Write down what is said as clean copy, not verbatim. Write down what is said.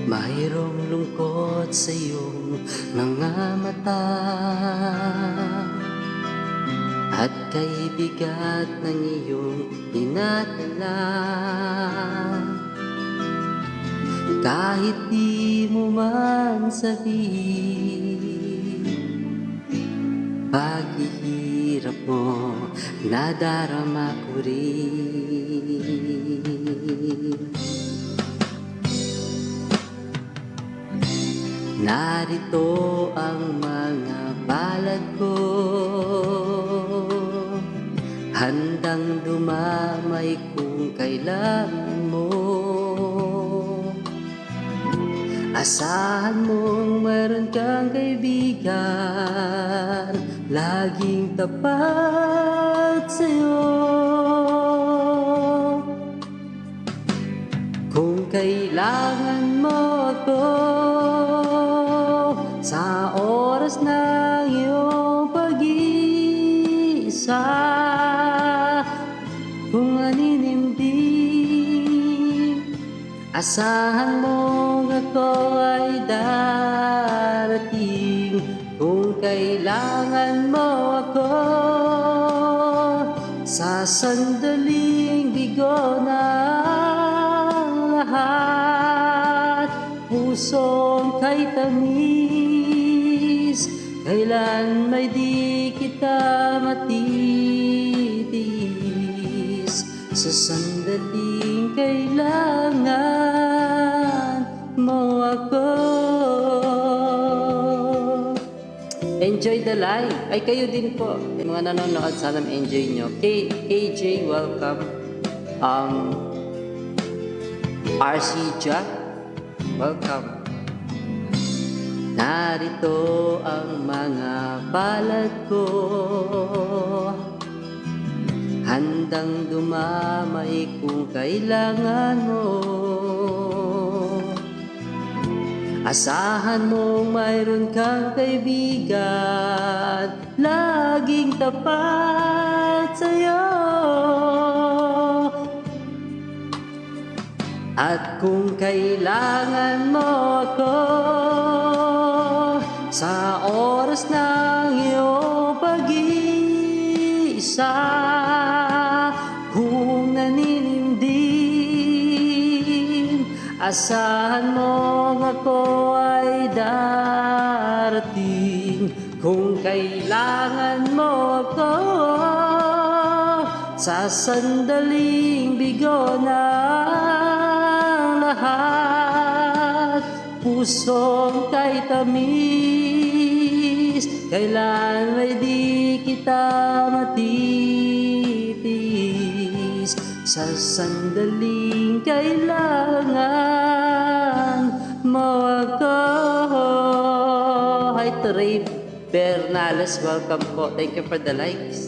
Mayroong lungkot sa iyong mga mata, at kay bigat ng iyong dinadala. Kahit di mo man sabihin, paghihirap mo nadarama ko rin. Narito ang mga palad ko, handang dumamay kung kailangan mo. Asahan mong meron kang kaibigan, laging tapat sa'yo. Kung kailangan mo ako sa oras ng iyong pag-iisa, kung aninimdim, asahan mong ako ay darating. Kung kailangan mo ako sa sandaling bigo ng lahat, pusong kay tamis, kailan may di kita matitiis. Sa sandaling kailangan mo ako. Enjoy the life. Ay, kayo din po, yung mga nanonood, sana enjoy nyo. KJ, welcome. RC Jack, welcome. Narito ang mga palad ko, handang dumamay kung kailangan mo. Asahan mong mayroon kang kaibigan, laging tapat sa'yo. At kung kailangan mo ako sa oras ng iyong pag-iisa, kung naninimdim, asahan mong ako ay darating. Kung kailangan mo ako sa sandaling bigo ng lahat, pusong kay tamis, kailan may di kita matitiis. Sa sandaling kailangan mo ako. Hi to Ray Bernales, welcome po. Thank you for the likes.